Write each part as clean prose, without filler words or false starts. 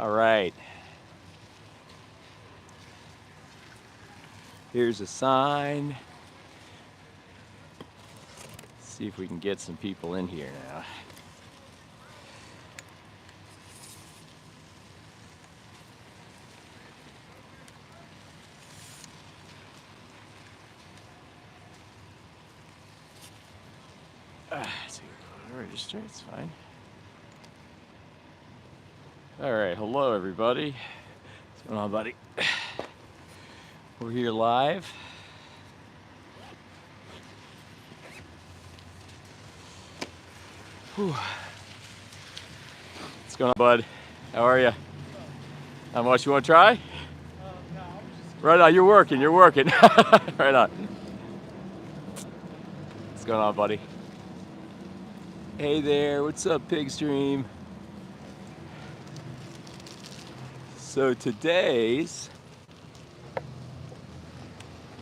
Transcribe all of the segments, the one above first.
All right. Here's a sign. Let's see if we can get some people in here now. Register, it's fine. All right, hello everybody. What's going on, buddy? We're here live. Whew. What's going on, bud? How are you? How much you want to try? No, Right on, you're working. Right on. What's going on, buddy? Hey there, what's up, Pigstream? So today's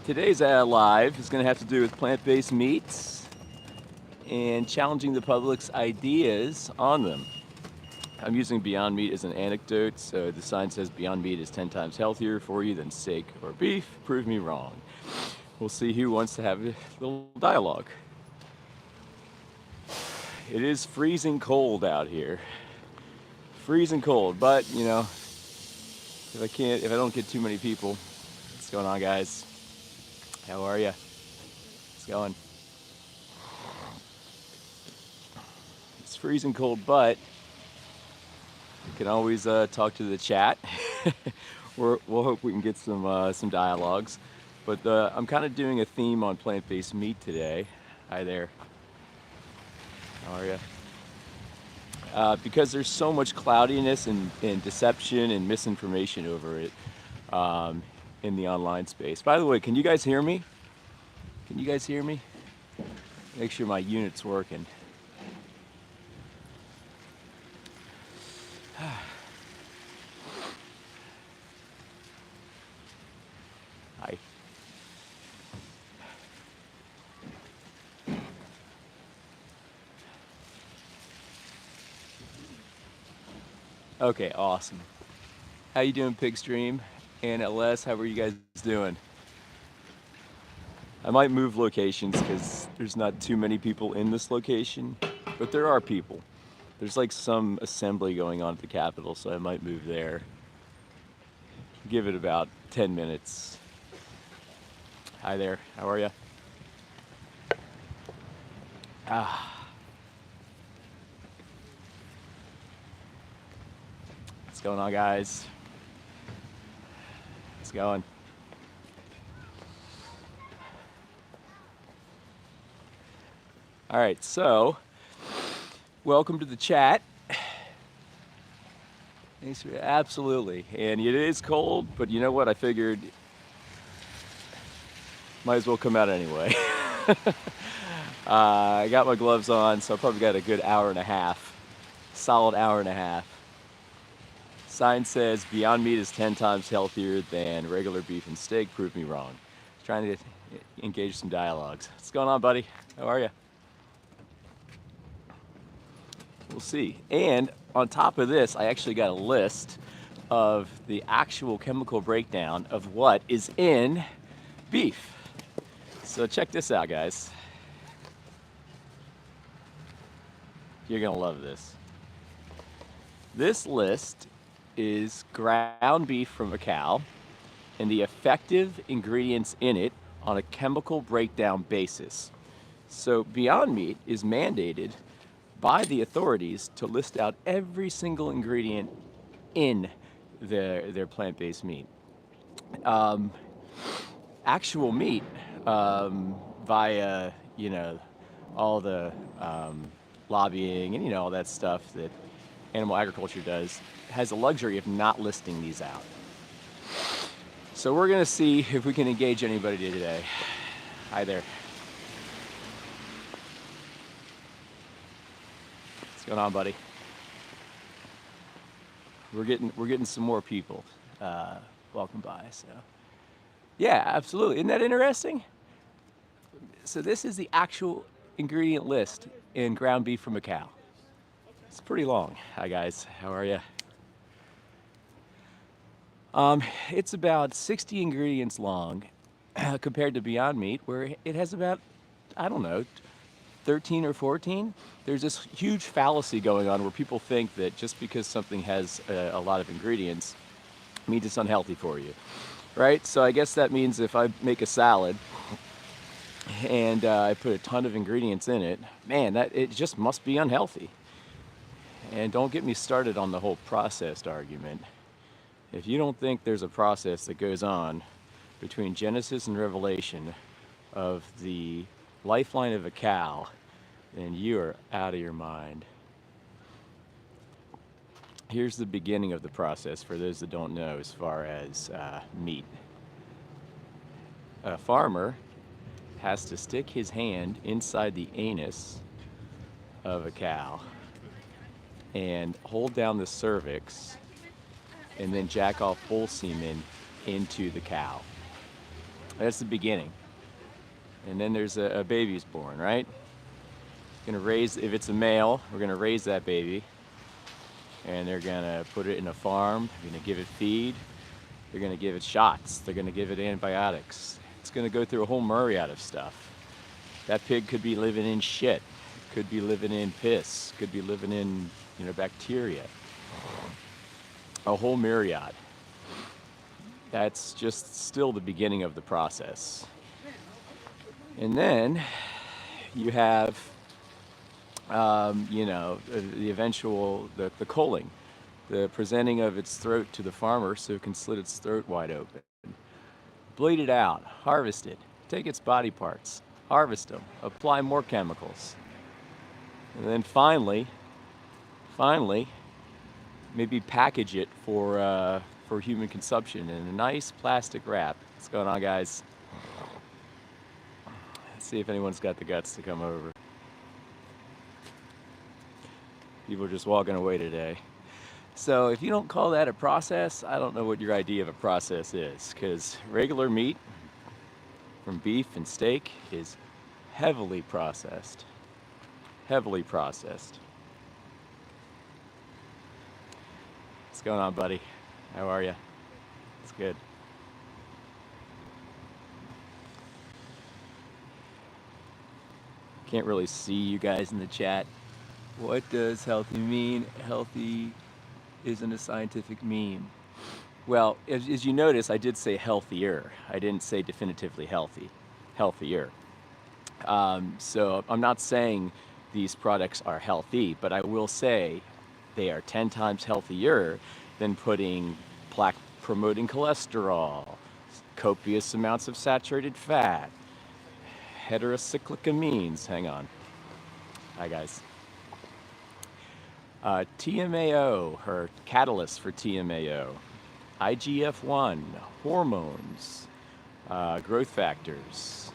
live is going to have to do with plant-based meats and challenging the public's ideas on them. I'm using Beyond Meat as an anecdote, so the sign says Beyond Meat is 10 times healthier for you than steak or beef. Prove me wrong. We'll see who wants to have a little dialogue. It is freezing cold out here. Freezing cold, but you know, if I don't get too many people. What's going on, guys? How are you? It's going. It's freezing cold, but you can always talk to the chat. We'll hope we can get some dialogues. But I'm kind of doing a theme on plant-based meat today. Hi there. How are you? Because there's so much cloudiness and deception and misinformation over it in the online space. By the way, can you guys hear me? Can you guys hear me? Make sure my unit's working. Hi. Okay, awesome. How you doing, Pigstream? And LS, how are you guys doing? I might move locations because there's not too many people in this location, but there are people. There's like some assembly going on at the Capitol, so I might move there. Give it about 10 minutes. Hi there, how are you? What's going on, guys? What's going? All right, so welcome to the chat. Thanks for, absolutely. And it is cold, but you know what? I figured might as well come out anyway. I got my gloves on, so I probably got a good hour and a half, solid hour and a half. Sign says Beyond Meat is 10 times healthier than regular beef and steak. Prove me wrong. Trying to engage some dialogues. What's going on, buddy? How are you? We'll see. And on top of this, I actually got a list of the actual chemical breakdown of what is in beef. So check this out, guys. You're gonna love this. This list is ground beef from a cow and the effective ingredients in it on a chemical breakdown basis. So Beyond Meat is mandated by the authorities to list out every single ingredient in their plant-based meat. Actual meat, via all the lobbying and all that stuff that animal agriculture does, has the luxury of not listing these out. So we're gonna see if we can engage anybody today. Hi there. What's going on, buddy? We're getting some more people. Welcome by. So yeah, absolutely. Isn't that interesting? So this is the actual ingredient list in ground beef from a cow. It's pretty long. Hi guys, how are you? Um, it's about 60 ingredients long compared to Beyond Meat, where it has about, I don't know, 13 or 14. There's this huge fallacy going on where people think that just because something has a lot of ingredients means it's unhealthy for you, right? So I guess that means if I make a salad and I put a ton of ingredients in it, man, that it just must be unhealthy. And don't get me started on the whole processed argument. If you don't think there's a process that goes on between Genesis and Revelation of the lifeline of a cow, then you are out of your mind. Here's the beginning of the process for those that don't know as far as meat. A farmer has to stick his hand inside the anus of a cow and hold down the cervix and then jack off bull semen into the cow. That's the beginning. And then there's a baby's born, right? Gonna raise, if it's a male, we're gonna raise that baby and they're gonna put it in a farm, they're gonna give it feed, they're gonna give it shots, they're gonna give it antibiotics. It's gonna go through a whole myriad of stuff. That pig could be living in shit, could be living in piss, could be living in, bacteria. A whole myriad. That's just still the beginning of the process. And then you have, the eventual, the culling, the presenting of its throat to the farmer so it can slit its throat wide open. Bleed it out, harvest it, take its body parts, harvest them, apply more chemicals. And then finally, maybe package it for human consumption in a nice plastic wrap. What's going on, guys? Let's see if anyone's got the guts to come over. People are just walking away today. So if you don't call that a process, I don't know what your idea of a process is, because regular meat from beef and steak is heavily processed. Heavily processed. What's going on, buddy? How are you? It's good. Can't really see you guys in the chat. What does healthy mean? Healthy isn't a scientific meme. Well, as you notice, I did say healthier. I didn't say definitively healthy. Healthier. So I'm not saying these products are healthy, but I will say they are 10 times healthier than putting plaque promoting cholesterol, copious amounts of saturated fat, heterocyclic amines. Hang on. Hi, guys. TMAO, or catalyst for TMAO, IGF-1, hormones, growth factors,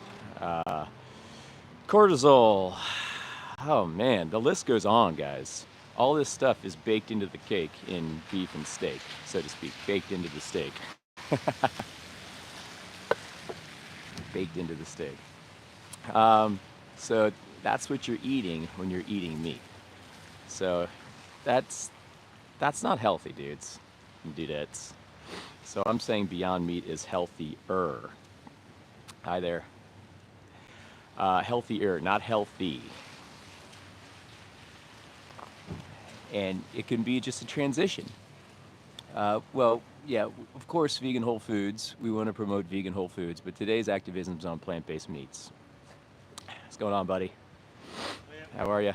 cortisol. Oh man, the list goes on, guys. All this stuff is baked into the cake in beef and steak, so to speak, baked into the steak. Baked into the steak. So that's what you're eating when you're eating meat. So that's not healthy, dudes and dudettes. So I'm saying Beyond Meat is healthier. Hi there. Healthier, not healthy. And it can be just a transition. Well, yeah, of course, vegan whole foods. We want to promote vegan whole foods, but today's activism is on plant-based meats. What's going on, buddy? How are you?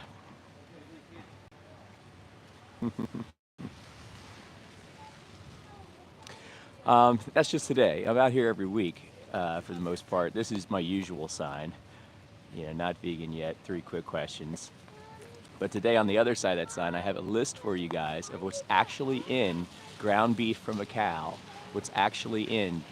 That's just today. I'm out here every week for the most part. This is my usual sign. Not vegan yet. 3 quick questions. But today on the other side of that sign, I have a list for you guys of what's actually in ground beef from a cow, what's actually in,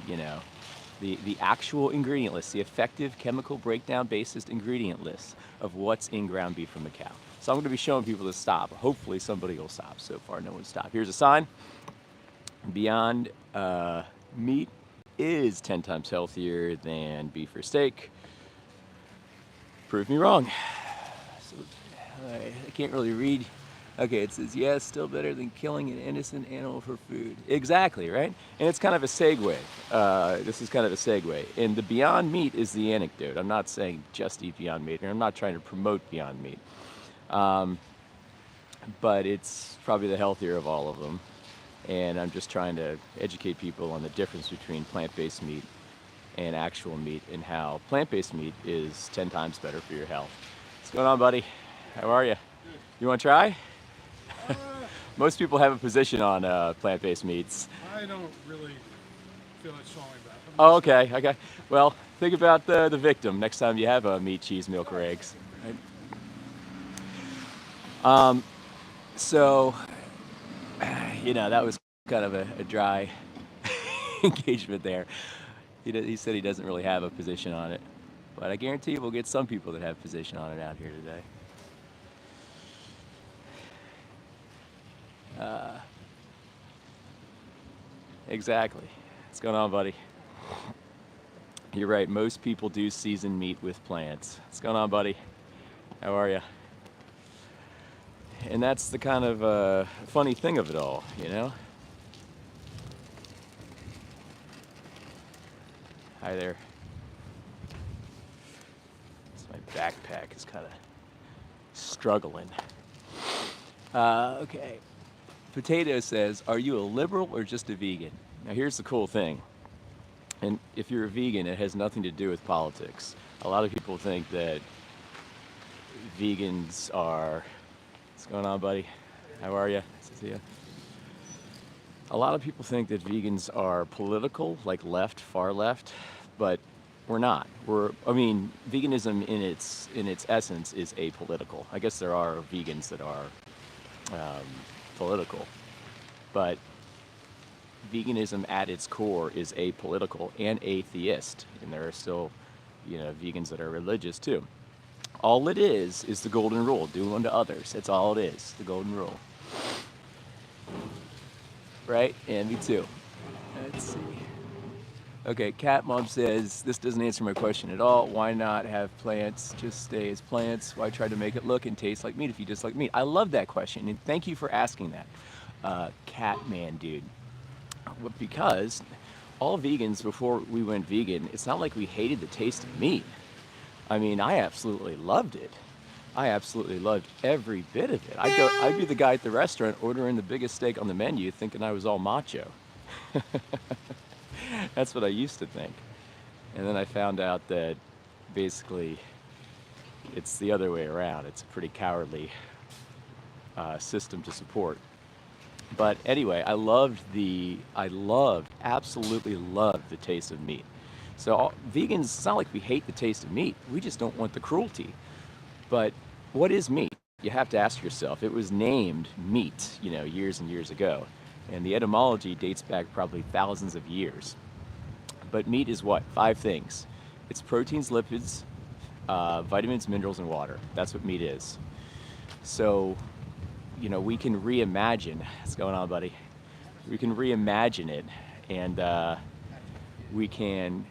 the actual ingredient list, the effective chemical breakdown basis ingredient list of what's in ground beef from a cow. So I'm going to be showing people to stop. Hopefully somebody will stop. So far, no one's stopped. Here's a sign. Beyond Meat is 10 times healthier than beef or steak. Prove me wrong. So, I can't really read Okay, it says, yes, still better than killing an innocent animal for food. Exactly, right? And it's kind of a segue. This is kind of a segue. And the Beyond Meat is the anecdote. I'm not saying just eat Beyond Meat, and I'm not trying to promote Beyond Meat. But it's probably the healthier of all of them. And I'm just trying to educate people on the difference between plant-based meat and actual meat, and how plant-based meat is 10 times better for your health. What's going on, buddy? How are you? You want to try? Uh, Most people have a position on plant-based meats. I don't really feel it strongly about it. I'm Oh, just okay, okay. Well, think about the victim next time you have meat, cheese, milk, or eggs. Right? So, that was kind of a dry engagement there. He said he doesn't really have a position on it, but I guarantee we'll get some people that have a position on it out here today. Exactly. What's going on, buddy? You're right. Most people do season meat with plants. What's going on, buddy? How are you? And that's the kind of funny thing of it all, you know? Hi there. So my backpack is kind of struggling. Okay. Potato says, are you a liberal or just a vegan? Now, here's the cool thing. And if you're a vegan, it has nothing to do with politics. A lot of people think that vegans are. What's going on, buddy? How are you? Nice to see you. A lot of people think that vegans are political, like left, far left, but we're not. Veganism in its essence is apolitical. I guess there are vegans that are political, but veganism at its core is apolitical and atheist, and there are still, vegans that are religious too. All it is the golden rule: do unto others. That's all it is, the golden rule. Right? And me too. Let's see. Okay, Cat Mom says, this doesn't answer my question at all. Why not have plants just stay as plants? Why try to make it look and taste like meat if you just like meat? I love that question, and thank you for asking that, Cat Man dude. Because all vegans, before we went vegan, it's not like we hated the taste of meat. I mean, I absolutely loved it. I absolutely loved every bit of it. I'd be the guy at the restaurant ordering the biggest steak on the menu, thinking I was all macho. That's what I used to think. And then I found out that basically it's the other way around. It's a pretty cowardly system to support. But anyway, absolutely loved the taste of meat. So vegans, it's not like we hate the taste of meat. We just don't want the cruelty. But what is meat? You have to ask yourself. It was named meat, years and years ago. And the etymology dates back probably thousands of years. But meat is what? 5 things. It's proteins, lipids, vitamins, minerals, and water. That's what meat is. So, we can reimagine. What's going on, buddy? We can reimagine it, and we can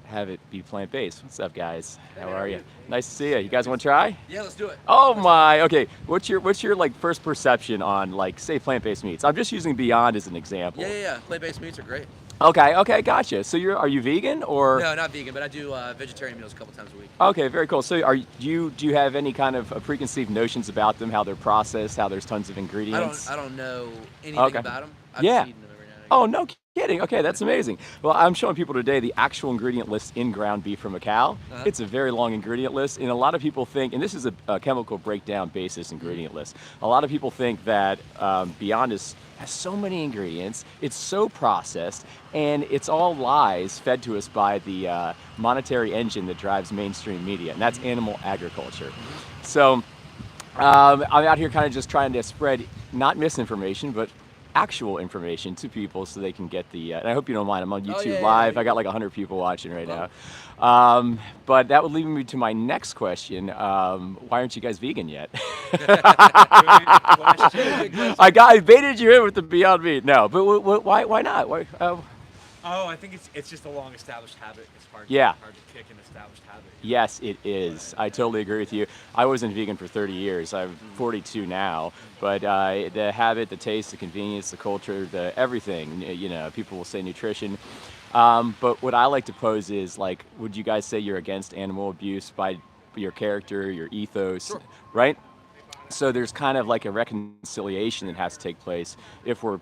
have it be plant-based. What's up, guys? How are you? Nice to see you. You guys want to try? Yeah, let's do it. Oh my. Okay. What's your like first perception on, like, say, plant-based meats? I'm just using Beyond as an example. Yeah. Plant-based meats are great. Okay, gotcha. So are you vegan or? No, not vegan, but I do vegetarian meals a couple times a week. Okay, very cool. So do you have any kind of preconceived notions about them, how they're processed, how there's tons of ingredients? I don't know anything about them. I've Yeah. just eaten them every now and again. Oh, no kidding. Okay, that's amazing. Well, I'm showing people today the actual ingredient list in ground beef from a cow. It's a very long ingredient list, and a lot of people think, and this is a chemical breakdown basis ingredient list. A lot of people think that Beyond has so many ingredients, it's so processed, and it's all lies fed to us by the monetary engine that drives mainstream media, and that's animal agriculture. So I'm out here kind of just trying to spread not misinformation, but actual information to people so they can get the, and I hope you don't mind, I'm on YouTube Live. Yeah. I got like 100 people watching right now. But that would lead me to my next question. Why aren't you guys vegan yet? I baited you in with the Beyond Meat. No, but why not? Oh, I think it's just a long established habit. It's Yeah. hard to kick an established habit. Yes, it is. I totally agree with you. I wasn't vegan for 30 years. I'm 42 now, but the habit, the taste, the convenience, the culture, the everything. People will say nutrition, but what I like to pose is like, would you guys say you're against animal abuse by your character, your ethos, Sure. right? So there's kind of like a reconciliation that has to take place if we're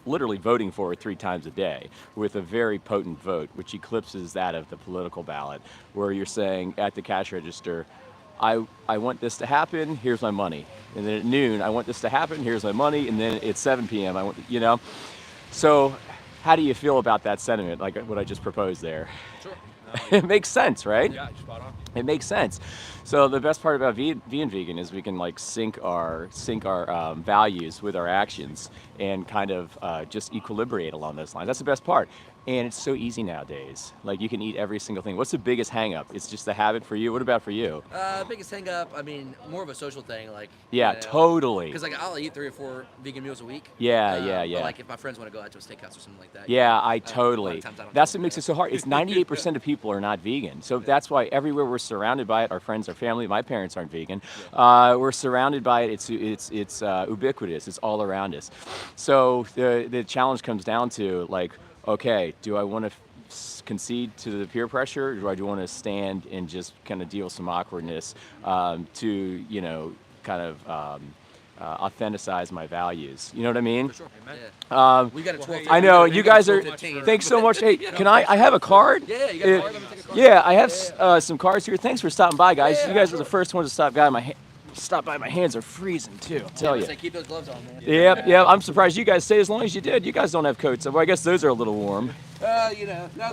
literally voting for it 3 times a day with a very potent vote, which eclipses that of the political ballot, where you're saying at the cash register, I want this to happen, here's my money. And then at noon, I want this to happen, here's my money. And then at 7 p.m., I want. So how do you feel about that sentiment, like what I just proposed there? Sure. It makes sense, right? Yeah, spot on. It makes sense. So the best part about being vegan is we can like sync our values with our actions and kind of just equilibrate along those lines. That's the best part. And it's so easy nowadays. Like you can eat every single thing. What's the biggest hang up? It's just the habit for you. What about for you? Biggest hang up, I mean, more of a social thing, like. Yeah, totally. Because like I'll eat 3 or 4 vegan meals a week. Yeah, yeah, yeah. But like if my friends want to go out to a steakhouse or something like that. Yeah, I a lot of totally. times I don't That's feel what makes bad. it so hard. It's 98% of people are not vegan. So that's why everywhere we're surrounded by it, our friends, our family, my parents aren't vegan. We're surrounded by it. It's ubiquitous. It's all around us. So the challenge comes down to like, okay, do I want to concede to the peer pressure, or do I want to stand and just kind of deal with some awkwardness to kind of authenticize my values? You know what I mean? For sure. Amen. Yeah. We got a 12. I know Thank you you guys so are. much for- Thanks so much. Hey, You know, can I have a card? Yeah, you got a card? Let me take a card. Yeah, I have some cards here. Thanks for stopping by, guys. Yeah, You guys sure. were the first ones to stop by. My hands are freezing too. I'll tell you. Say, keep those gloves on, man. Yep. I'm surprised you guys stayed as long as you did. You guys don't have coats. Well, I guess those are a little warm. Not as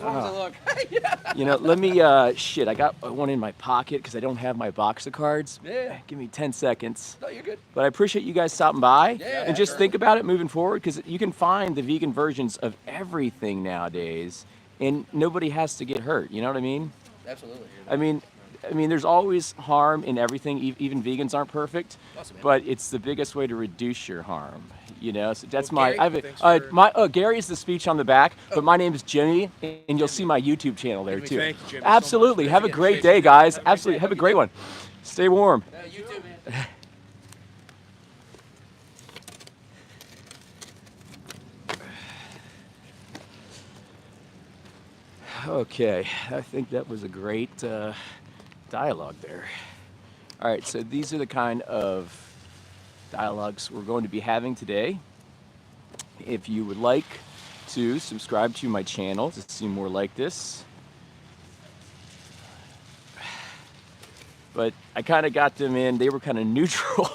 warm as I look. Yeah. Let me. Shit, I got one in my pocket because I don't have my box of cards. Yeah. Give me 10 seconds. No, you're good. But I appreciate you guys stopping by Yeah, and just sure. think about it moving forward, because you can find the vegan versions of everything nowadays, and nobody has to get hurt. You know what I mean? Absolutely. I mean, there's always harm in everything. Even vegans aren't perfect, Awesome, man. but it's the biggest way to reduce your harm. So that's Well, my. Gary, I have thanks a, for- my. Gary's the speech on the back, but my name is Jimmy, and you'll see my YouTube channel there too. Thank you, Jimmy, so much. Absolutely. Have a Yeah, great thanks, day, Jimmy. guys. Absolutely. Have a great one. Stay warm. You too, man. Okay, I think that was a great dialogue there. All right, so these are the kind of dialogues we're going to be having today. If you would like to subscribe to my channel to see more like this, but I kind of got them in, they were kind of neutral.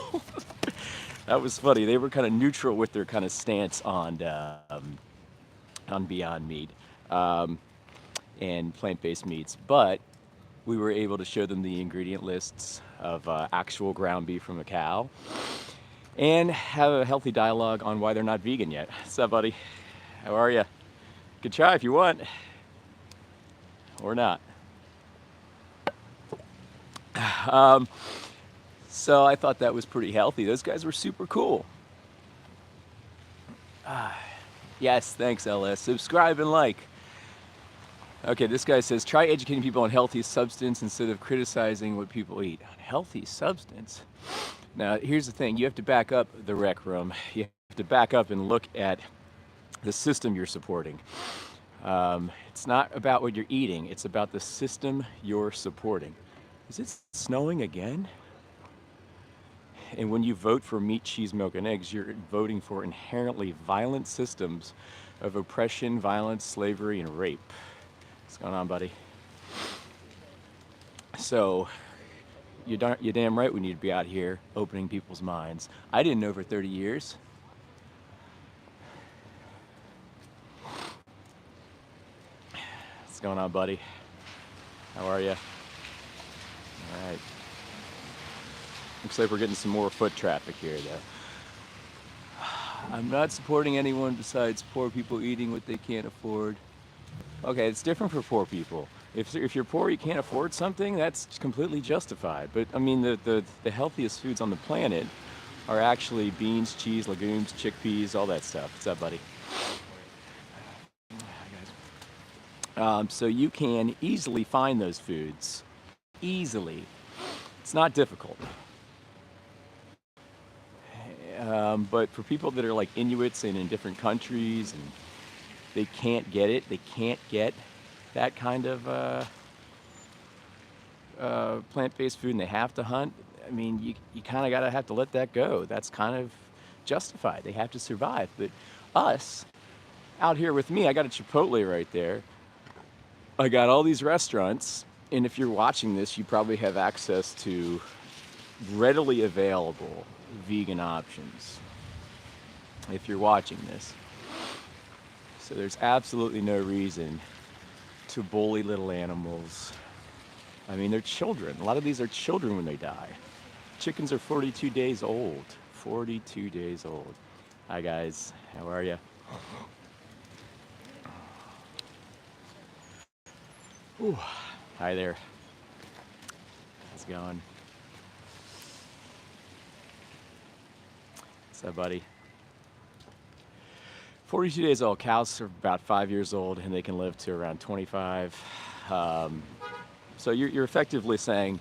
That was funny. They were kind of neutral with their kind of stance on Beyond Meat. And plant-based meats, but we were able to show them the ingredient lists of actual ground beef from a cow and have a healthy dialogue on why they're not vegan yet. What's up, buddy? How are you? Good try if you want, or not. So I thought that was pretty healthy. Those guys were super cool. Yes, thanks, LS. Subscribe and like. Okay, this guy says, try educating people on healthy substance instead of criticizing what people eat. Healthy substance? Now, here's the thing. You have to back up the rec room. You have to back up and look at the system you're supporting. It's not about what you're eating. It's about the system you're supporting. Is it snowing again? And when you vote for meat, cheese, milk, and eggs, you're voting for inherently violent systems of oppression, violence, slavery, and rape. What's going on, buddy? So, you're damn right we need to be out here opening people's minds. I didn't know for 30 years. What's going on, buddy? How are you? All right. Looks like we're getting some more foot traffic here, though. I'm not supporting anyone besides poor people eating what they can't afford. Okay, it's different for poor people. If you're poor, you can't afford something, that's completely justified. But I mean, the healthiest foods on the planet are actually beans, cheese, legumes, chickpeas, all that stuff. What's up, buddy? Hi, guys. So you can easily find those foods. Easily. It's not difficult. But for people that are like Inuits and in different countries and they can't get it, they can't get that kind of plant-based food and they have to hunt, I mean, you kind of got to have to let that go. That's kind of justified. They have to survive. But us, out here with me, I got a Chipotle right there. I got all these restaurants. And if you're watching this, you probably have access to readily available vegan options if you're watching this. So there's absolutely no reason to bully little animals. I mean, they're children. A lot of these are children when they die. Chickens are 42 days old. 42 days old. Hi, guys. How are you? Ooh. Hi there. How's it going? What's up, buddy? 42 days old. Cows are about 5 years old, and they can live to around 25. So you're effectively saying,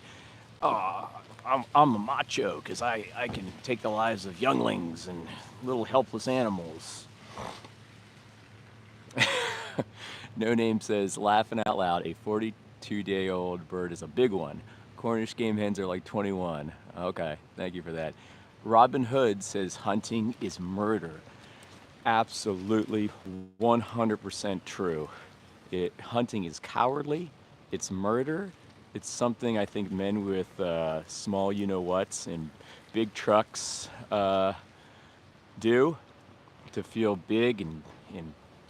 oh, I'm a macho because I can take the lives of younglings and little helpless animals. No Name says, laughing out loud, a 42-day-old bird is a big one. Cornish game hens are like 21. Okay, thank you for that. Robin Hood says, hunting is murder. Absolutely 100% true. Hunting is cowardly. It's murder. It's something I think men with small you-know-whats and big trucks do to feel big and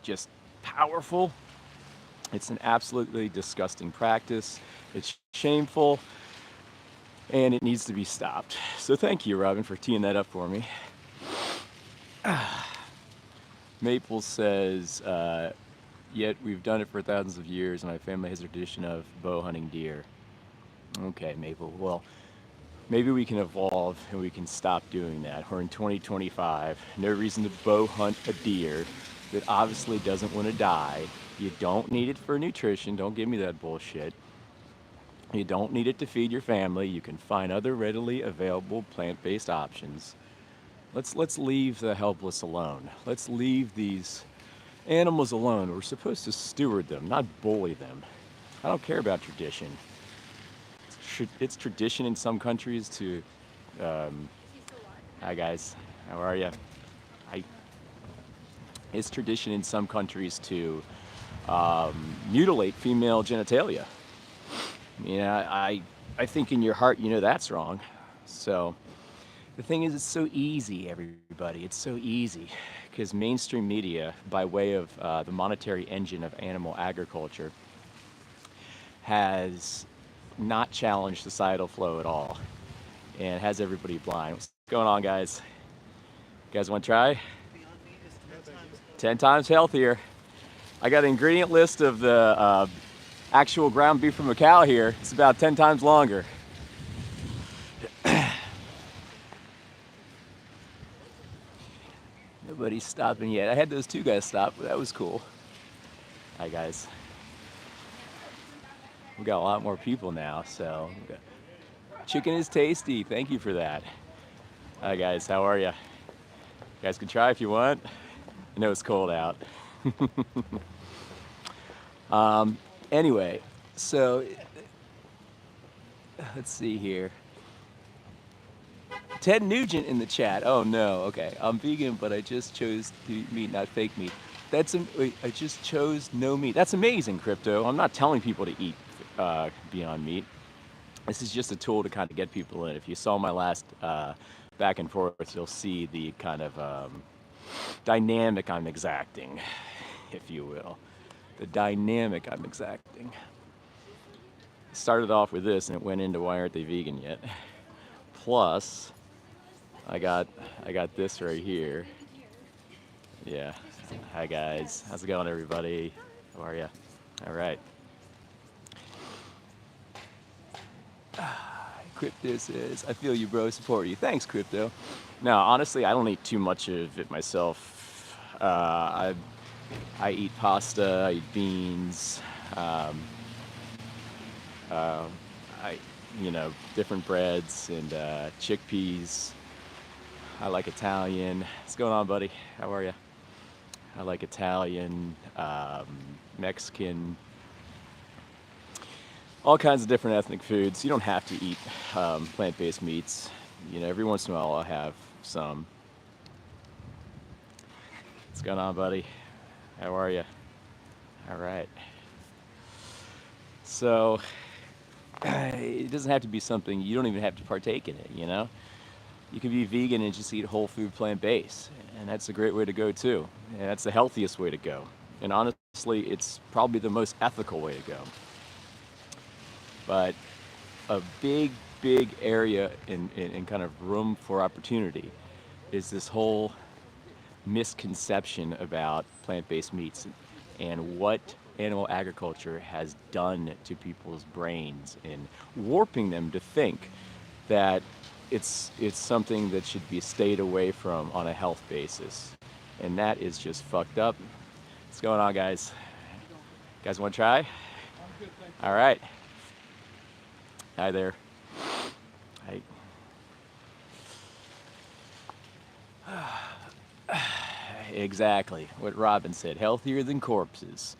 just powerful. It's an absolutely disgusting practice. It's shameful, and it needs to be stopped. So thank you, Robin, for teeing that up for me. Maple says, yet we've done it for thousands of years, and my family has a tradition of bow hunting deer. Okay, Maple. Well, maybe we can evolve and we can stop doing that. We're in 2025. No reason to bow hunt a deer that obviously doesn't want to die. You don't need it for nutrition. Don't give me that bullshit. You don't need it to feed your family. You can find other readily available plant-based options. Let's leave the helpless alone. Let's leave these animals alone. We're supposed to steward them, not bully them. I don't care about tradition. It's tradition in some countries to. Hi guys, how are you? Hi. It's tradition in some countries to mutilate female genitalia. I think in your heart you know that's wrong. So the thing is, it's so easy, everybody. It's so easy because mainstream media, by way of the monetary engine of animal agriculture, has not challenged societal flow at all and has everybody blind. What's going on, guys? You guys want to try? 10 times healthier. I got an ingredient list of the actual ground beef from a cow here. It's about 10 times longer. Nobody's stopping yet. I had those two guys stop, but that was cool. Hi, guys. We got a lot more people now, so. Chicken is tasty. Thank you for that. Hi, guys. How are you? You guys can try if you want. I know it's cold out. Anyway, so let's see here. Ted Nugent in the chat. Oh no, okay. I'm vegan, but I just chose to eat meat, not fake meat. Wait, I just chose no meat. That's amazing, Crypto. I'm not telling people to eat Beyond Meat. This is just a tool to kind of get people in. If you saw my last back and forth, you'll see the kind of dynamic I'm exacting, if you will. The dynamic I'm exacting. Started off with this, and it went into why aren't they vegan yet? Plus, I got this right here. Yeah. Hi guys. How's it going, everybody? How are you? All right. Crypto says, I feel you, bro. Support you. Thanks, Crypto. No, honestly, I don't eat too much of it myself. I eat pasta. I eat beans. Um, uh, I, different breads and chickpeas. I like Italian. What's going on, buddy? How are you? I like Italian, Mexican, all kinds of different ethnic foods. You don't have to eat plant-based meats. Every once in a while I'll have some. What's going on, buddy? How are you? All right. So it doesn't have to be something, you don't even have to partake in it. You can be vegan and just eat whole food plant-based, and that's a great way to go too. And that's the healthiest way to go. And honestly, it's probably the most ethical way to go. But a big area in kind of room for opportunity is this whole misconception about plant-based meats and what animal agriculture has done to people's brains and warping them to think that it's something that should be stayed away from on a health basis. And that is just fucked up. What's going on, guys? You guys want to try? All right. Hi there. Hi. Exactly what Robin said. Healthier than corpses.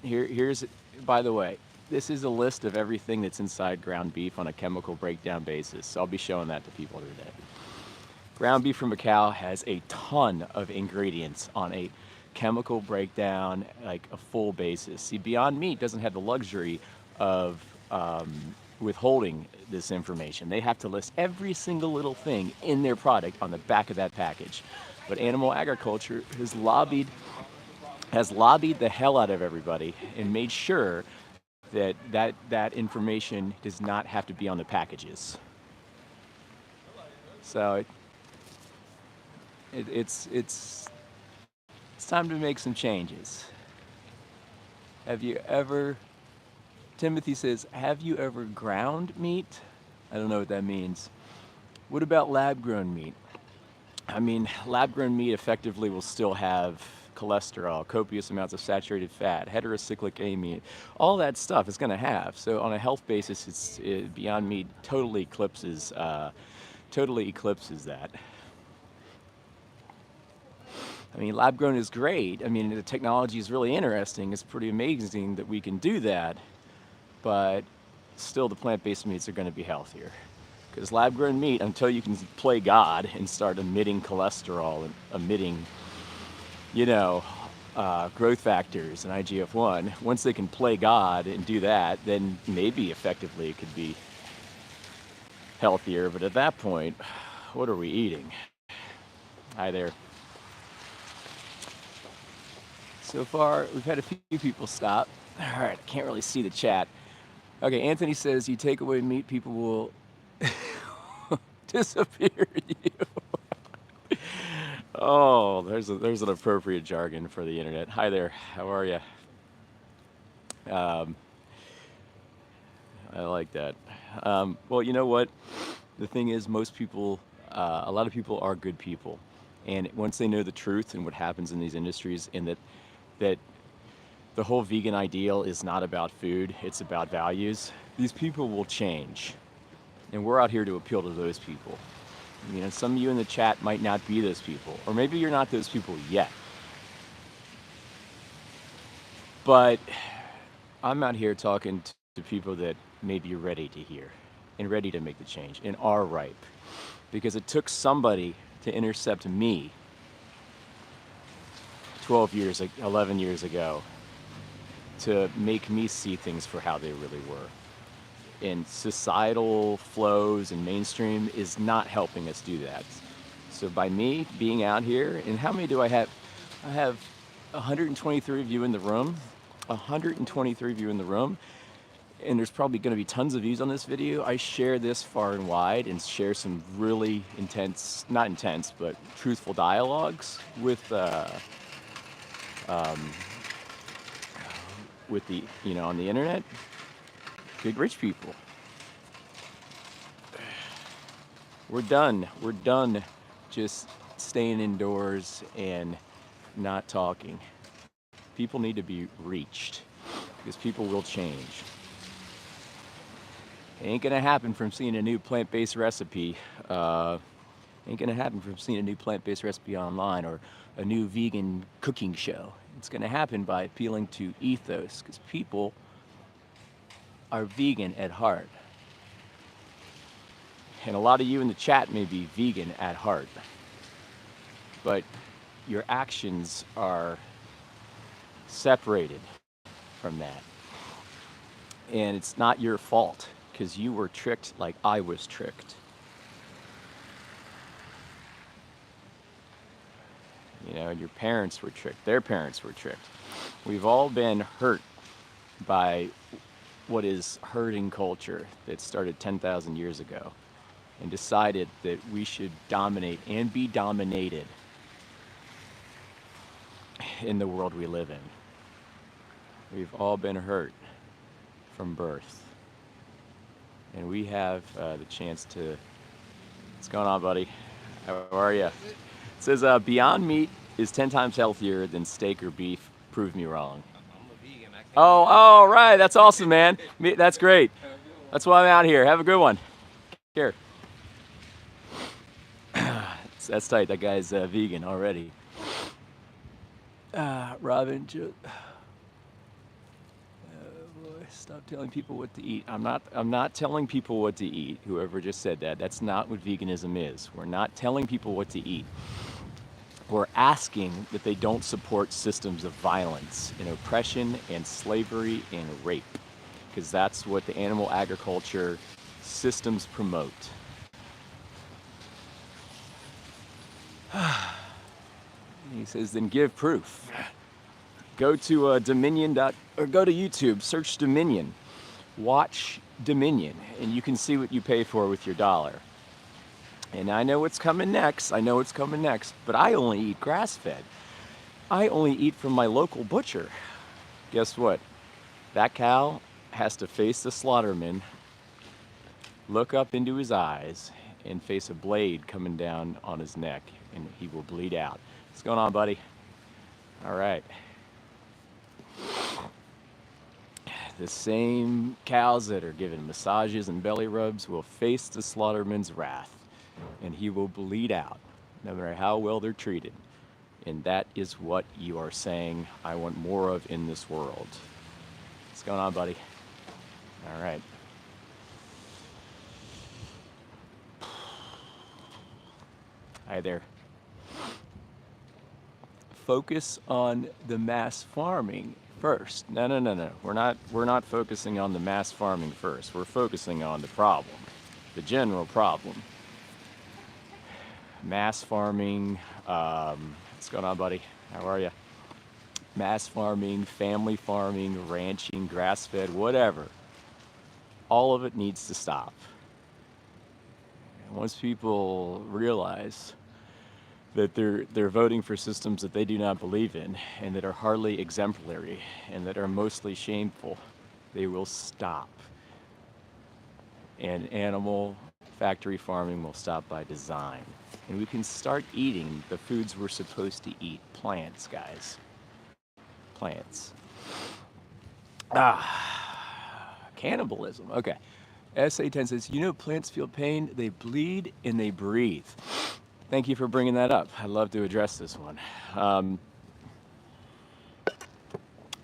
Here's, by the way, this is a list of everything that's inside ground beef on a chemical breakdown basis. So I'll be showing that to people today. Ground beef from a cow has a ton of ingredients on a chemical breakdown, like a full basis. See, Beyond Meat doesn't have the luxury of withholding this information. They have to list every single little thing in their product on the back of that package. But animal agriculture has lobbied the hell out of everybody and made sure that information does not have to be on the packages. So it's time to make some changes. Have you ever? Timothy says, have you ever ground meat? I don't know what that means. What about lab-grown meat? I mean, lab-grown meat effectively will still have cholesterol, copious amounts of saturated fat, heterocyclic amine, all that stuff it's going to have. So on a health basis, Beyond Meat totally eclipses that. I mean, lab-grown is great. I mean, the technology is really interesting. It's pretty amazing that we can do that, but still the plant-based meats are going to be healthier. Because lab-grown meat, until you can play God and start emitting cholesterol and emitting, growth factors and IGF-1, once they can play God and do that, then maybe effectively it could be healthier. But at that point, what are we eating? Hi there. So far, we've had a few people stop. All right, I can't really see the chat. Okay, Anthony says, you take away meat, people will disappear you. Oh, there's an appropriate jargon for the internet. Hi there, how are you? I like that. Well, you know what? The thing is, most people, a lot of people are good people. And once they know the truth and what happens in these industries, and that the whole vegan ideal is not about food, it's about values, these people will change. And we're out here to appeal to those people. Some of you in the chat might not be those people, or maybe you're not those people yet. But I'm out here talking to people that maybe you're ready to hear and ready to make the change and are ripe. Because it took somebody to intercept me 11 years ago to make me see things for how they really were. And societal flows and mainstream is not helping us do that. So by me being out here, and how many do I have? I have 123 of you in the room, 123 of you in the room, and there's probably going to be tons of views on this video. I share this far and wide and share some really intense, not intense, but truthful dialogues with the, on the internet. Big rich people. We're done just staying indoors and not talking. People need to be reached. because people will change. It ain't gonna happen from seeing a new plant-based recipe. Ain't gonna happen from seeing a new plant-based recipe online or a new vegan cooking show. It's gonna happen by appealing to ethos, because people are vegan at heart. And a lot of you in the chat may be vegan at heart, but your actions are separated from that. And it's not your fault, because you were tricked like I was tricked. You know, your parents were tricked, their parents were tricked. We've all been hurt by what is herding culture that started 10,000 years ago and decided that we should dominate and be dominated in the world we live in. We've all been hurt from birth. And we have the chance to... What's going on, buddy? How are you? It says, Beyond Meat is 10 times healthier than steak or beef. Prove me wrong. I'm a vegan. I can't Oh, right. That's awesome, man. That's great. That's why I'm out here. Have a good one. Here. That's tight. That guy's vegan already. Robin, stop telling people what to eat. I'm not telling people what to eat. Whoever just said that. That's not what veganism is. We're not telling people what to eat. We're asking that they don't support systems of violence and oppression and slavery and rape, because that's what the animal agriculture systems promote. He says, then give proof. Go to Dominion or go to YouTube, search Dominion, watch Dominion, and you can see what you pay for with your dollar. And I know what's coming next. But I only eat grass-fed. I only eat from my local butcher. Guess what? That cow has to face the slaughterman, look up into his eyes, and face a blade coming down on his neck, and he will bleed out. What's going on, buddy? All right. The same cows that are given massages and belly rubs will face the slaughterman's wrath, and he will bleed out, no matter how well they're treated. And that is what you are saying I want more of in this world. What's going on, buddy? All right. Hi there. Focus on the mass farming first. No. We're not focusing on the mass farming first. We're focusing on the problem, the general problem. Mass farming, what's going on, buddy? How are you? Mass farming, family farming, ranching, grass-fed, whatever. All of it needs to stop. And once people realize that they're voting for systems that they do not believe in and that are hardly exemplary and that are mostly shameful, they will stop. And animal factory farming will stop by design. And we can start eating the foods we're supposed to eat. Plants, guys. Plants. Cannibalism. Okay. SA10 says, you know, plants feel pain, they bleed, and they breathe. Thank you for bringing that up. I'd love to address this one.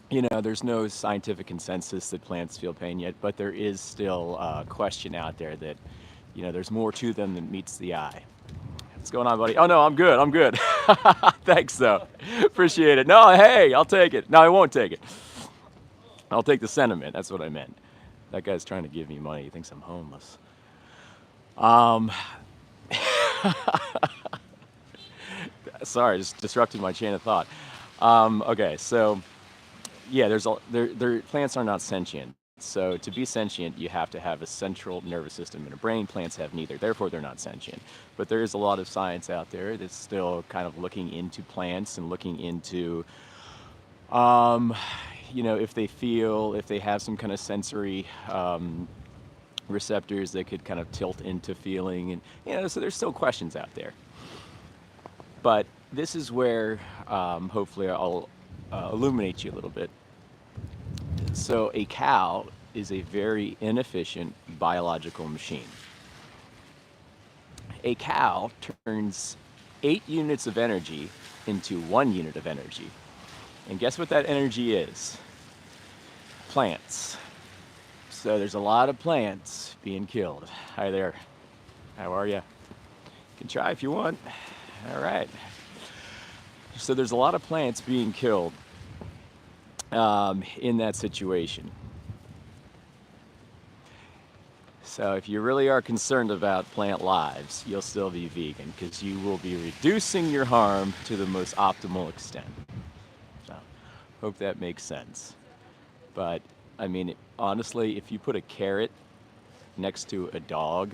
You know, there's no scientific consensus that plants feel pain yet, but there is still a question out there that, you know, there's more to them than meets the eye. What's going on, buddy? Oh, no, I'm good. Thanks, though. Appreciate it. No, hey, I'll take it. No, I won't take it. I'll take the sentiment. That's what I meant. That guy's trying to give me money. He thinks I'm homeless. Sorry, just disrupted my chain of thought. Okay, so yeah, plants are not sentient. So to be sentient, you have to have a central nervous system and a brain. Plants have neither, therefore they're not sentient. But there is a lot of science out there that's still kind of looking into plants and looking into, you know, if they have some kind of sensory receptors that could kind of tilt into feeling, and you know, so there's still questions out there. But this is where hopefully I'll illuminate you a little bit. So a cow is a very inefficient biological machine. A cow turns 8 units of energy into 1 unit of energy. And guess what that energy is? Plants. So there's a lot of plants being killed. Hi there. How are you? You can try if you want. All right. So there's a lot of plants being killed in that situation. So if you really are concerned about plant lives, you'll still be vegan because you will be reducing your harm to the most optimal extent. So hope that makes sense. But I mean, honestly, if you put a carrot next to a dog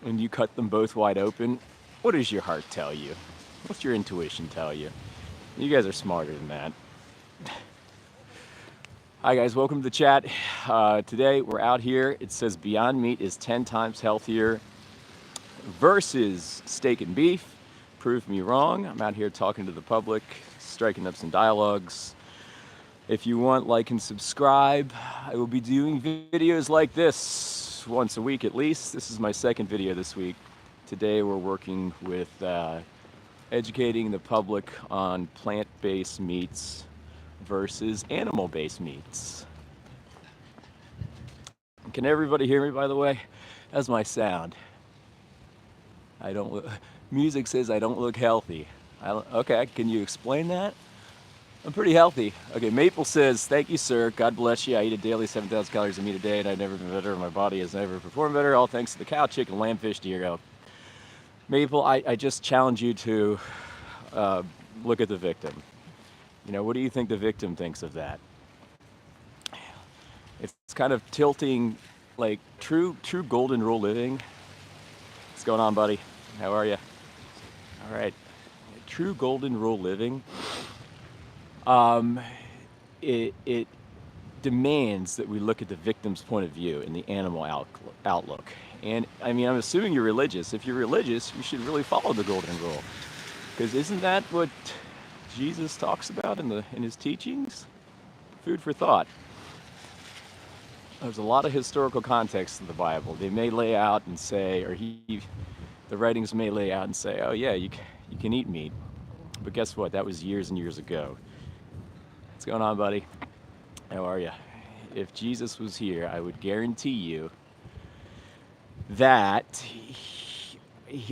and you cut them both wide open, what does your heart tell you? What's your intuition tell you? You guys are smarter than that. Hi guys, welcome to the chat. Today we're out here. It says Beyond Meat is 10 times healthier versus steak and beef. Prove me wrong. I'm out here talking to the public, striking up some dialogues. If you want, like and subscribe. I will be doing videos like this once a week at least. This is my second video this week. Today we're working with educating the public on plant-based meats versus animal-based meats. Can everybody hear me, by the way? How's my sound? I don't look, music says I don't look healthy. Okay, can you explain that? I'm pretty healthy. Okay, Maple says, thank you, sir. God bless you. I eat a daily 7,000 calories of meat a day, and I've never been better. My body has never performed better. All thanks to the cow, chicken, lamb, fish, deer. Go. Maple, I just challenge you to look at the victim. You know, what do you think the victim thinks of that? It's kind of tilting, like true golden rule living. What's going on, buddy? How are you? All right. True golden rule living. It demands that we look at the victim's point of view and the animal outlook. And I mean, I'm assuming you're religious. If you're religious, you should really follow the golden rule, because isn't that what Jesus talks about in his teachings? Food for thought. There's a lot of historical context in the Bible. They may lay out and say, or the writings may lay out and say, oh yeah, you can eat meat. But guess what? That was years and years ago. What's going on, buddy? How are you? If Jesus was here, I would guarantee you that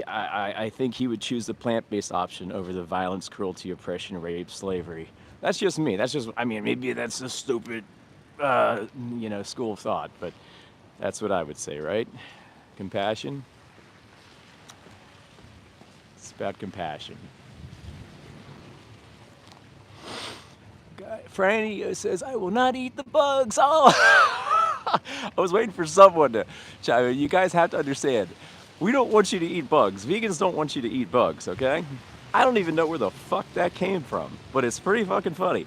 I think he would choose the plant-based option over the violence, cruelty, oppression, rape, slavery. That's just me. I mean, maybe that's a stupid, school of thought, but that's what I would say, right? Compassion. It's about compassion. Franny says, I will not eat the bugs. Oh, I was waiting for someone to chime in. You guys have to understand, we don't want you to eat bugs. Vegans don't want you to eat bugs, okay? I don't even know where the fuck that came from, but it's pretty fucking funny.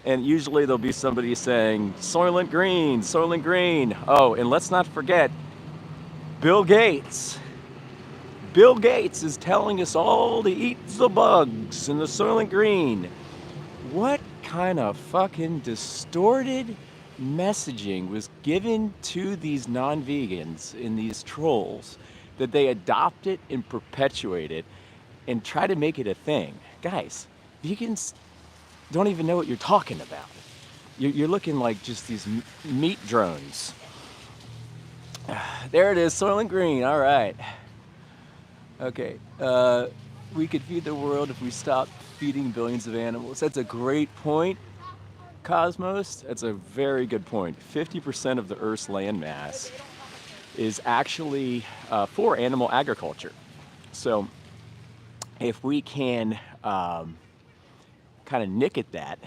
And usually there'll be somebody saying, Soylent Green, Soylent Green. Oh, and let's not forget, Bill Gates. Bill Gates is telling us all to eat the bugs and the Soylent Green. What kind of fucking distorted messaging was given to these non-vegans and these trolls that they adopt it and perpetuate it and try to make it a thing? Guys, vegans don't even know what you're talking about. You're looking like just these meat drones. There it is, Soylent Green. All right. Okay. We could feed the world if we stopped feeding billions of animals. That's a great point, Cosmos. That's a very good point. 50% of the Earth's land mass is actually for animal agriculture. So if we can kind of nick at that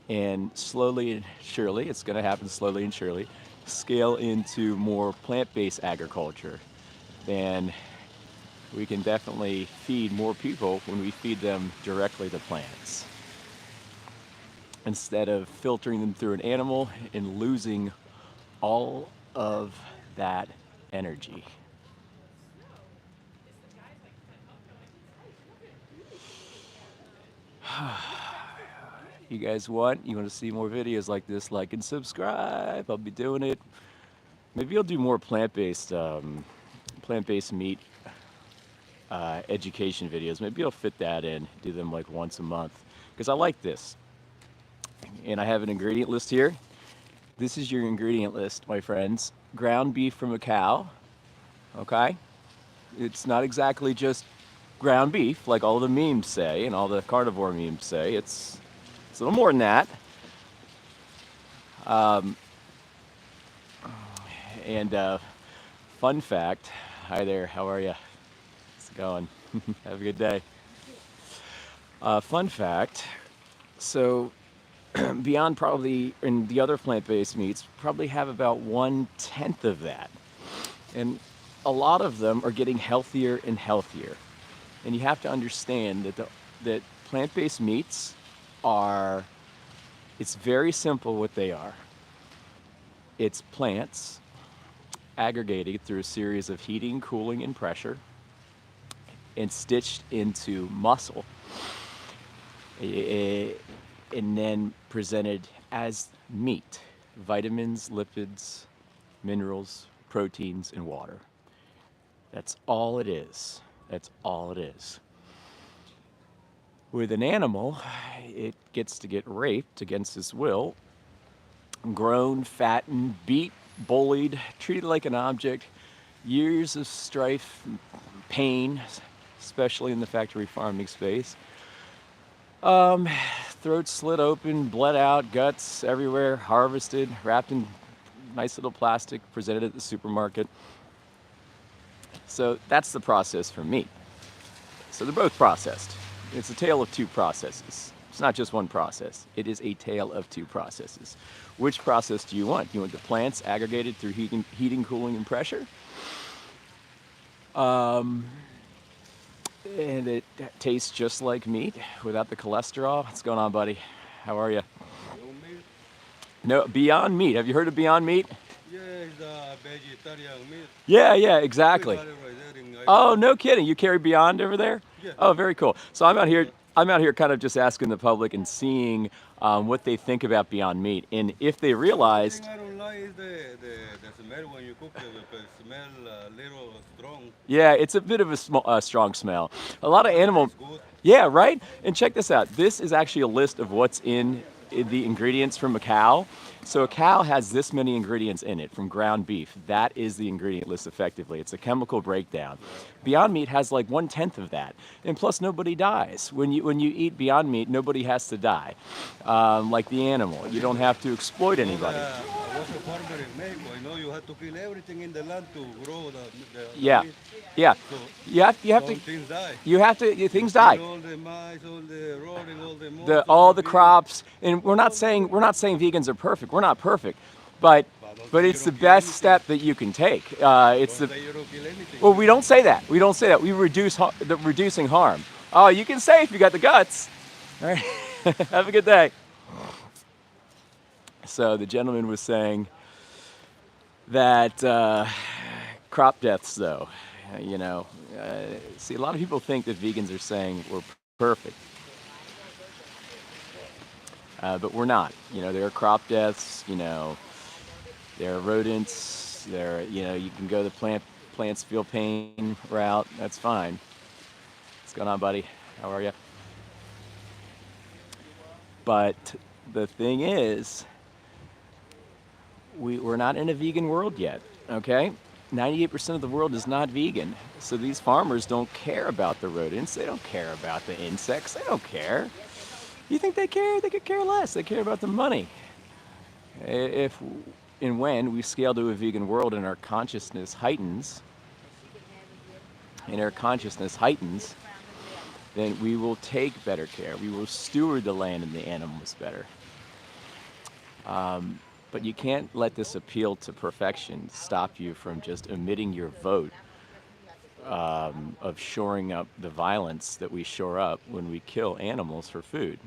and slowly and surely, it's going to happen slowly and surely, scale into more plant-based agriculture, then we can definitely feed more people when we feed them directly to plants, instead of filtering them through an animal and losing all of that energy. you guys want, you want to see more videos like this, like and subscribe. I'll be doing it. Maybe I'll do more plant-based meat education videos. Maybe I'll fit that in, do them like once a month, because I like this. And I have an ingredient list here. This is your ingredient list, my friends. Ground beef from a cow, okay? It's not exactly just ground beef like all the memes say and all the carnivore memes say. It's a little more than that. Um, and fun fact, hi there, how are you? How's it going? Have a good day. Fun fact, so Beyond probably, and the other plant-based meats probably have about 1/10 of that. And a lot of them are getting healthier and healthier. And you have to understand that plant-based meats are, it's very simple what they are. It's plants aggregated through a series of heating, cooling, and pressure and stitched into muscle, and then presented as meat, vitamins, lipids, minerals, proteins, and water. That's all it is. That's all it is. With an animal, it gets to get raped against its will, grown, fattened, beat, bullied, treated like an object, years of strife, pain, especially in the factory farming space. Throat slit open, bled out, guts everywhere, harvested, wrapped in nice little plastic, presented at the supermarket. So that's the process for meat. So they're both processed. It's a tale of two processes. It's not just one process. It is a tale of two processes. Which process do you want? You want the plants aggregated through heating, cooling, and pressure? And it tastes just like meat without the cholesterol. What's going on, buddy? How are you? No, Beyond Meat. Have you heard of Beyond Meat? Yeah, it's a vegetarian meat. Yeah, We exactly. got it right there in Oh, no kidding. You carry Beyond over there? Yeah. Oh, very cool. So I'm out here. I'm out here kind of just asking the public and seeing what they think about Beyond Meat, and if they One realized. thing I don't like is the smell when you cook it. It smell a little strong. Yeah, it's a bit of a strong smell. A lot of animal. It's good. Yeah, right? And check this out. This is actually a list of what's in the ingredients from a cow. So a cow has this many ingredients in it from ground beef. That is the ingredient list effectively. It's a chemical breakdown. Beyond Meat has like 1/10 of that. And plus nobody dies. When you eat Beyond Meat, nobody has to die. Like the animal. You don't have to exploit anybody. I was a farmer in Mexico. I know you have to kill everything in the land to grow the Yeah. meat. Yeah. So You have some to things die. things die. All the mice, all the rodent, all the moths, All the bees. crops, and we're not saying vegans are perfect. We're not perfect, but it's the best step that you can take. It's Don't the say you don't kill anything. well, we don't say that. We don't say that. We reduce the reducing harm. Oh, you can say if you got the guts. All right. Have a good day. So the gentleman was saying that crop deaths, though, see, a lot of people think that vegans are saying we're perfect. But we're not. There are crop deaths. There are rodents. You can go the plants feel pain route. That's fine. What's going on, buddy? How are you? But the thing is, we're not in a vegan world yet. Okay, 98% of the world is not vegan. So these farmers don't care about the rodents. They don't care about the insects. They don't care. You think they care? They could care less. They care about the money. If and when we scale to a vegan world and our consciousness heightens, then we will take better care. We will steward the land and the animals better. But you can't let this appeal to perfection stop you from just emitting your vote of shoring up the violence that we shore up when we kill animals for food.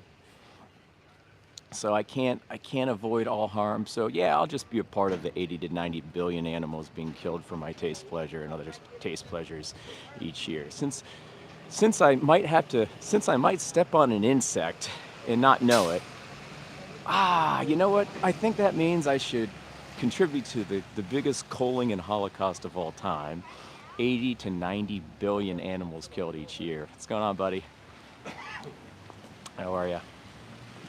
So I can't avoid all harm. So yeah, I'll just be a part of the 80 to 90 billion animals being killed for my taste pleasure and other taste pleasures each year. Since I might step on an insect and not know it, You know what? I think that means I should contribute to the biggest culling and holocaust of all time. 80 to 90 billion animals killed each year. What's going on, buddy? How are you?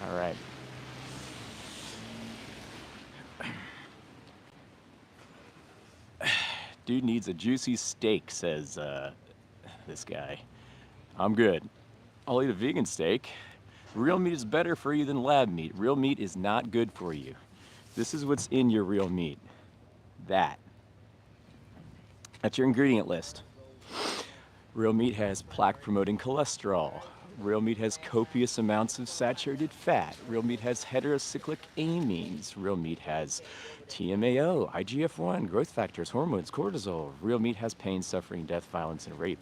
All right. Dude needs a juicy steak, says this guy. I'm good. I'll eat a vegan steak. Real meat is better for you than lab meat. Real meat is not good for you. This is what's in your real meat. That. That's your ingredient list. Real meat has plaque promoting cholesterol. Real meat has copious amounts of saturated fat. Real meat has heterocyclic amines. Real meat has TMAO, IGF-1, growth factors, hormones, cortisol. Real meat has pain, suffering, death, violence, and rape.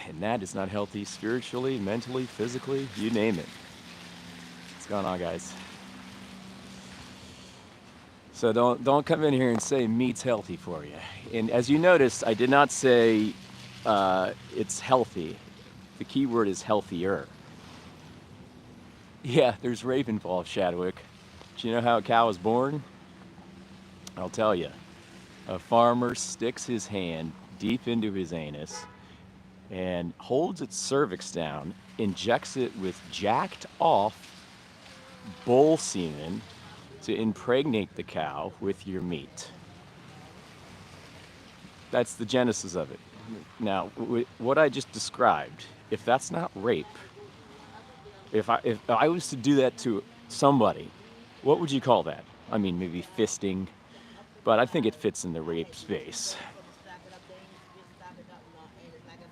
And that is not healthy spiritually, mentally, physically, you name it. What's going on, guys? So don't come in here and say meat's healthy for you. And as you noticed, I did not say it's healthy. The key word is healthier. Yeah, there's rape involved, Shadwick. Do you know how a cow is born? I'll tell you. A farmer sticks his hand deep into his anus and holds its cervix down, injects it with jacked off bull semen to impregnate the cow with your meat. That's the genesis of it. Now, what I just described, if that's not rape, if I was to do that to somebody, what would you call that? I mean, maybe fisting, but I think it fits in the rape space.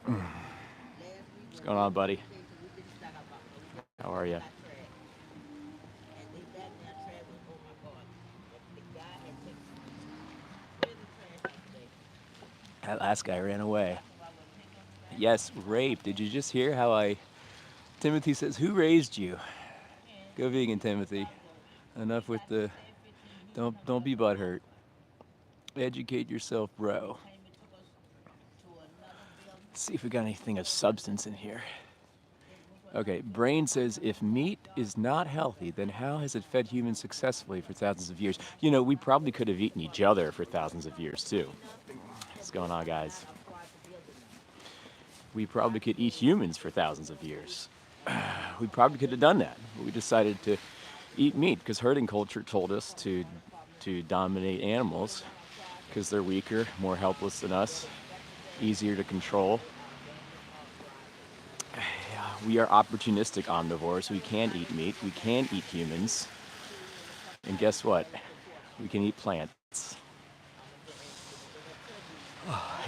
What's going on, buddy? How are you? That last guy ran away. Yes, rape. Did you just hear how Timothy says, who raised you? Go vegan, Timothy. Enough with the, don't be butthurt. Educate yourself, bro. Let's see if we got anything of substance in here. Okay, Brain says, if meat is not healthy, then how has it fed humans successfully for thousands of years? You know, we probably could have eaten each other for thousands of years, too. What's going on, guys? We probably could eat humans for thousands of years. We probably could have done that. But we decided to eat meat because herding culture told us to dominate animals because they're weaker, more helpless than us, easier to control. We are opportunistic omnivores. We can eat meat. We can eat humans. And guess what? We can eat plants.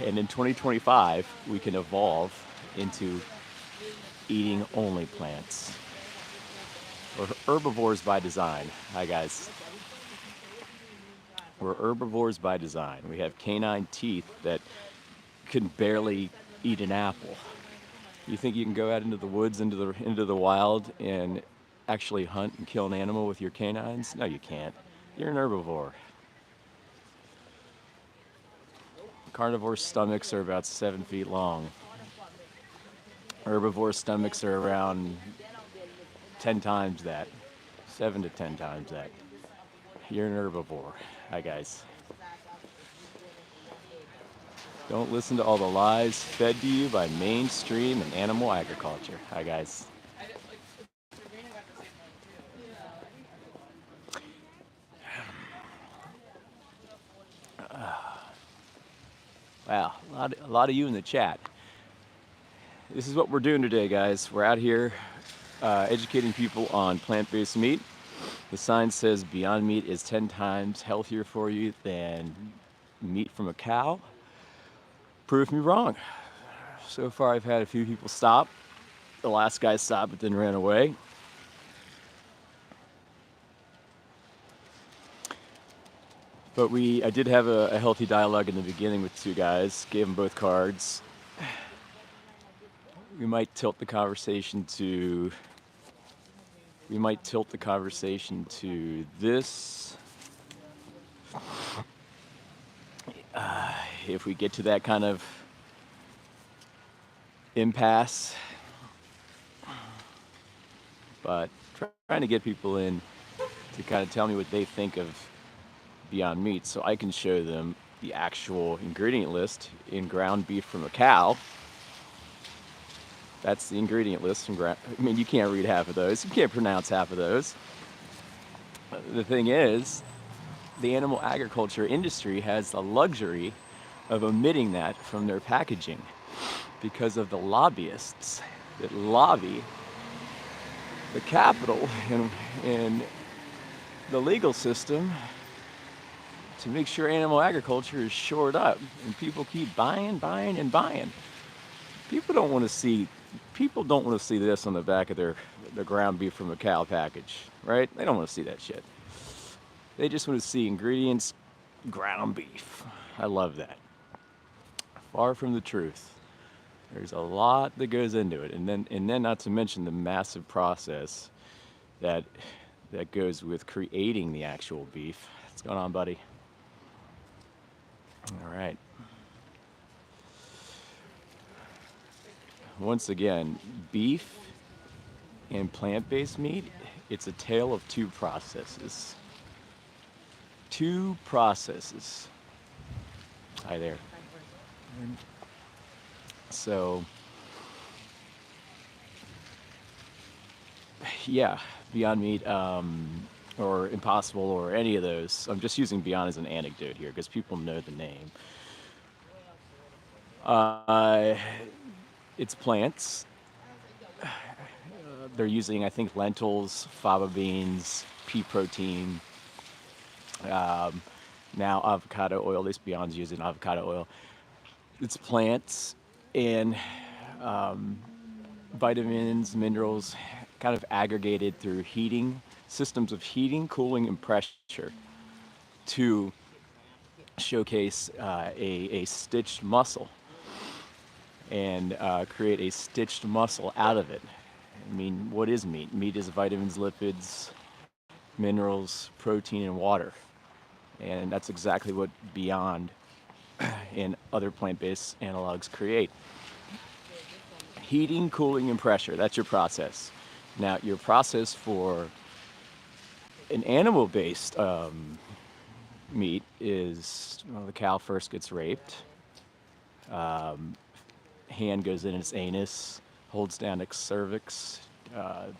And in 2025, we can evolve into eating only plants. We're herbivores by design. Hi, guys. We're herbivores by design. We have canine teeth that can barely eat an apple. You think you can go out into the woods, into the wild, and actually hunt and kill an animal with your canines? No, you can't. You're an herbivore. Carnivore stomachs are about 7 feet long. Herbivore stomachs are around 10 times that. 7 to 10 times that. You're an herbivore. Hi, guys. Don't listen to all the lies fed to you by mainstream and animal agriculture. Hi, guys. Wow, a lot of you in the chat. This is what we're doing today, guys. We're out here educating people on plant-based meat. The sign says Beyond Meat is 10 times healthier for you than meat from a cow. Prove me wrong. So far, I've had a few people stop. The last guy stopped but then ran away. But I did have a healthy dialogue in the beginning with two guys. Gave them both cards. We might tilt the conversation to this. If we get to that kind of impasse. But trying trying to get people in to kind of tell me what they think of Beyond Meat so I can show them the actual ingredient list in ground beef from a cow. That's the ingredient list from ground. I mean, you can't read half of those. You can't pronounce half of those. The thing is, the animal agriculture industry has the luxury of omitting that from their packaging because of the lobbyists that lobby the capital and the legal system to make sure animal agriculture is shored up and people keep buying, buying, and buying. People don't want to see people don't want to see this on the back of their ground beef from a cow package, right? They don't want to see that shit. They just want to see ingredients, ground beef. I love that. Far from the truth. There's a lot that goes into it, and then not to mention the massive process that goes with creating the actual beef. What's going on, buddy? All right. Once again, beef and plant-based meat, it's a tale of two processes. Two processes. Hi there. So, yeah, Beyond Meat or Impossible or any of those. I'm just using Beyond as an anecdote here because people know the name. Uh, it's plants. They're using, I think, lentils, fava beans, pea protein, now avocado oil. At least Beyond's using avocado oil. It's plants and vitamins, minerals, kind of aggregated through heating, systems of heating, cooling, and pressure to showcase a stitched muscle and create a stitched muscle out of it. I mean, what is meat? Meat is vitamins, lipids, minerals, protein, and water. And that's exactly what Beyond and other plant-based analogs create. Heating, cooling, and pressure. That's your process. Now, your process for an animal-based meat is, well, the cow first gets raped. Hand goes in its anus, holds down its cervix.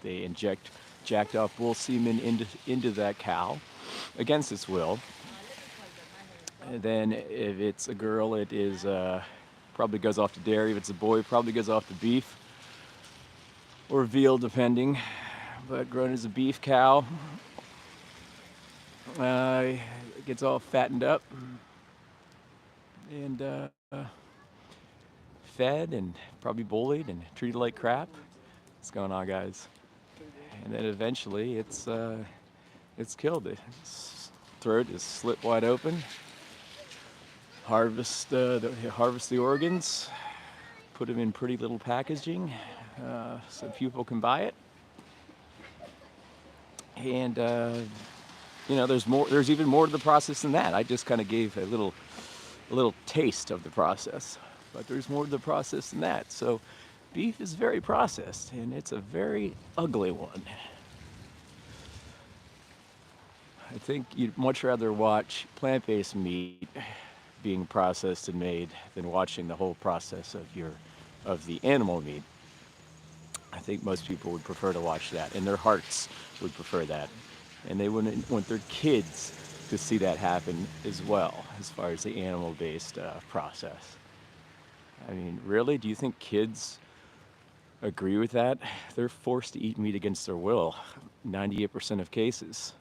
They inject jacked up bull semen into that cow against its will. And then if it's a girl, it is probably goes off to dairy. If it's a boy, probably goes off to beef or veal, depending. But grown as a beef cow, it gets all fattened up and fed and probably bullied and treated like crap. What's going on, guys? And then eventually it's killed. Its throat is slit wide open. Harvest the organs, put them in pretty little packaging so people can buy it. And there's more. There's even more to the process than that. I just kind of gave a little taste of the process, but there's more to the process than that. So, beef is very processed, and it's a very ugly one. I think you'd much rather watch plant-based meat being processed and made than watching the whole process of the animal meat. I think most people would prefer to watch that, and their hearts would prefer that. And they wouldn't want their kids to see that happen as well, as far as the animal-based process. I mean, really? Do you think kids agree with that? They're forced to eat meat against their will, 98% of cases.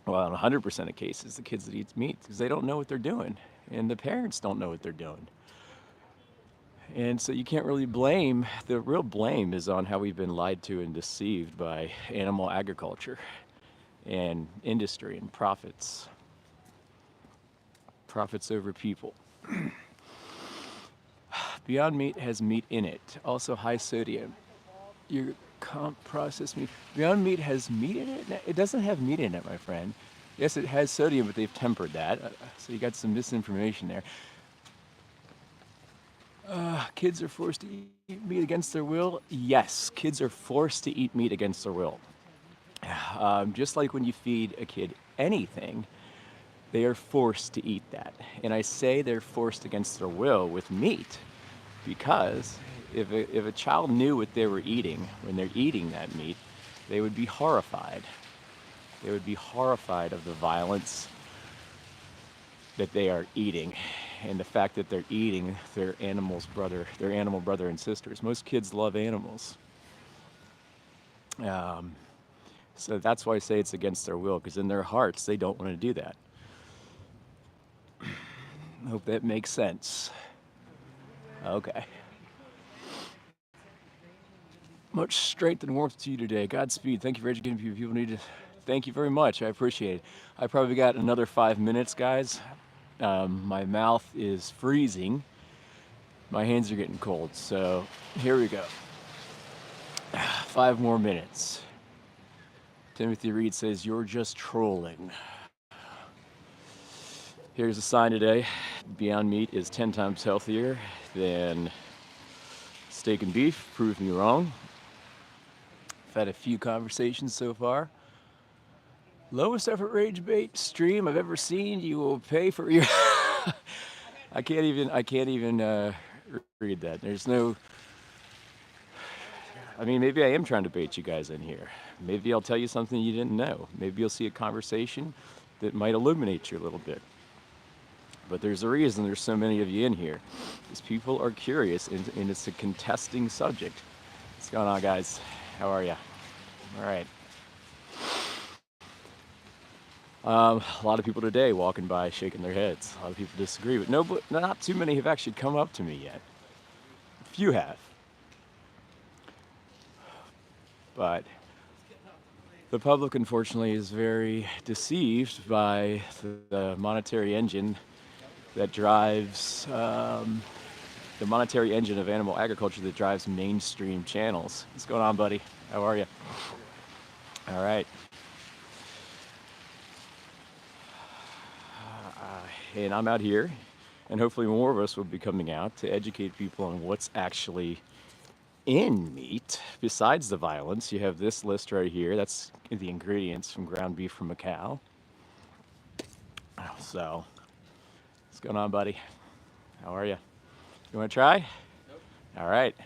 Well, in 100% of cases, the kids that eat meat, because they don't know what they're doing, and the parents don't know what they're doing. And so you can't really blame, the real blame is on how we've been lied to and deceived by animal agriculture and industry and profits. Profits over people. Beyond Meat has meat in it, also high sodium. Your processed meat. Beyond Meat has meat in it? No, it doesn't have meat in it, my friend. Yes, it has sodium, but they've tempered that. So you got some misinformation there. Kids are forced to eat meat against their will. Yes, kids are forced to eat meat against their will. Just like when you feed a kid anything, they are forced to eat that. And I say they're forced against their will with meat because if a child knew what they were eating when they're eating that meat, they would be horrified. They would be horrified of the violence that they are eating and the fact that they're eating their animal brother and sisters. Most kids love animals. Um, so that's why I say it's against their will, because in their hearts they don't want to do that. I hope that makes sense. Okay. Much strength and warmth to you today. Godspeed. Thank you for educating people. People need to. Thank you very much. I appreciate it. I probably got another 5 minutes, guys. My mouth is freezing. My hands are getting cold. So here we go. 5 more minutes. Timothy Reed says, "You're just trolling." Here's a sign today. Beyond Meat is 10 times healthier than steak and beef. Prove me wrong. I've had a few conversations so far. Lowest effort rage bait stream I've ever seen. You will pay for your. I can't even read that. There's no. I mean, maybe I am trying to bait you guys in here. Maybe I'll tell you something you didn't know. Maybe you'll see a conversation that might illuminate you a little bit. But there's a reason there's so many of you in here. Because people are curious and it's a contesting subject. What's going on, guys? How are you? All right. A lot of people today walking by shaking their heads. A lot of people disagree, but not too many have actually come up to me yet. A few have. But the public, unfortunately, is very deceived by the monetary engine that drives the monetary engine of animal agriculture that drives mainstream channels. What's going on, buddy? How are you? All right. And I'm out here, and hopefully more of us will be coming out to educate people on what's actually in meat besides the violence. You have this list right here. That's the ingredients from ground beef from a cow. So, what's going on, buddy? How are you? You want to try? Nope. All right.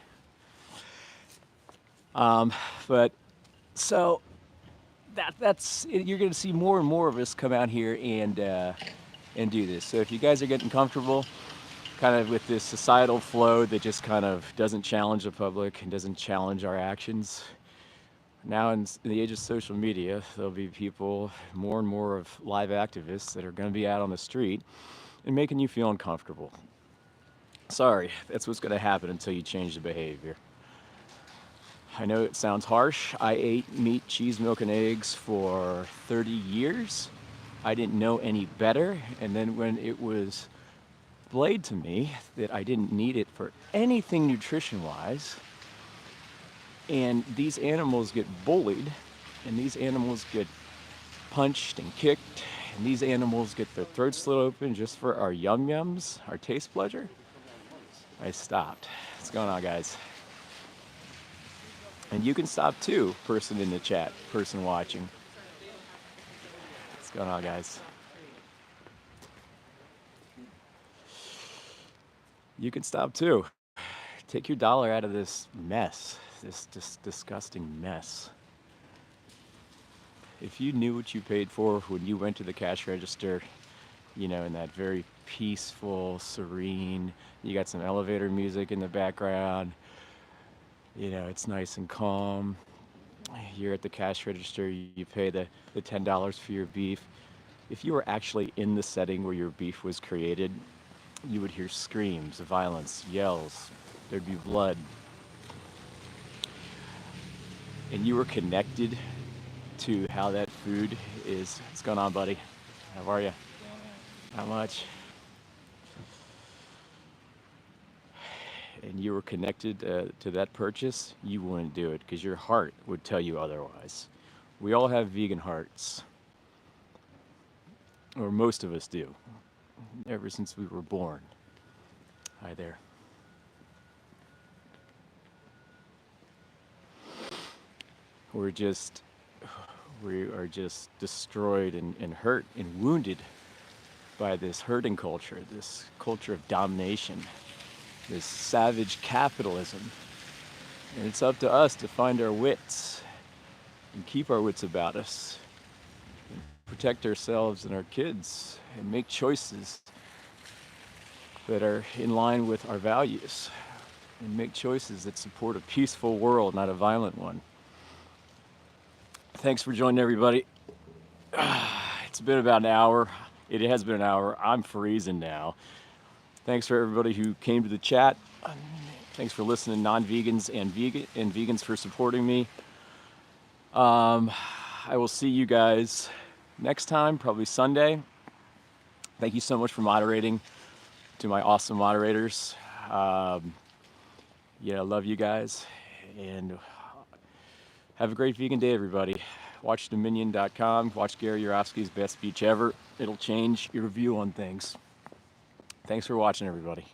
But so that's you're going to see more and more of us come out here and do this. So if you guys are getting comfortable, kind of with this societal flow that just kind of doesn't challenge the public and doesn't challenge our actions. Now in the age of social media, there'll be people, more and more of live activists that are going to be out on the street and making you feel uncomfortable. Sorry, that's what's going to happen until you change the behavior. I know it sounds harsh. I ate meat, cheese, milk, and eggs for 30 years. I didn't know any better. And then when it was played to me that I didn't need it for anything nutrition-wise, and these animals get bullied, and these animals get punched and kicked, and these animals get their throats slit open just for our yum-yums, our taste pleasure, I stopped. What's going on, guys? And you can stop too, person in the chat, person watching. What's going on, guys? You can stop too. Take your dollar out of this mess, this disgusting mess. If you knew what you paid for when you went to the cash register, you know, in that very peaceful, serene, you got some elevator music in the background, you know, it's nice and calm. You're at the cash register, you pay the $10 for your beef. If you were actually in the setting where your beef was created, you would hear screams, violence, yells, there'd be blood. And you were connected to how that food is. What's going on, buddy? How are you? How much? And you were connected to that purchase, you wouldn't do it because your heart would tell you otherwise. We all have vegan hearts, or most of us do, ever since we were born. Hi there. we're just we are just destroyed and hurt and wounded by this herding culture, this culture of domination, this savage capitalism. And it's up to us to find our wits and keep our wits about us, protect ourselves and our kids, and make choices that are in line with our values, and make choices that support a peaceful world, not a violent one. Thanks for joining, everybody. It's been about an hour. It has been an hour. I'm freezing now. Thanks for everybody who came to the chat. Thanks for listening, non-vegans and vegans for supporting me. I will see you guys next time, probably Sunday. Thank you so much for moderating, to my awesome moderators. Yeah, I love you guys, and have a great vegan day, everybody. Watch Dominion.com. Watch Gary Yourofsky's Best Speech Ever. It'll change your view on things. Thanks for watching, everybody.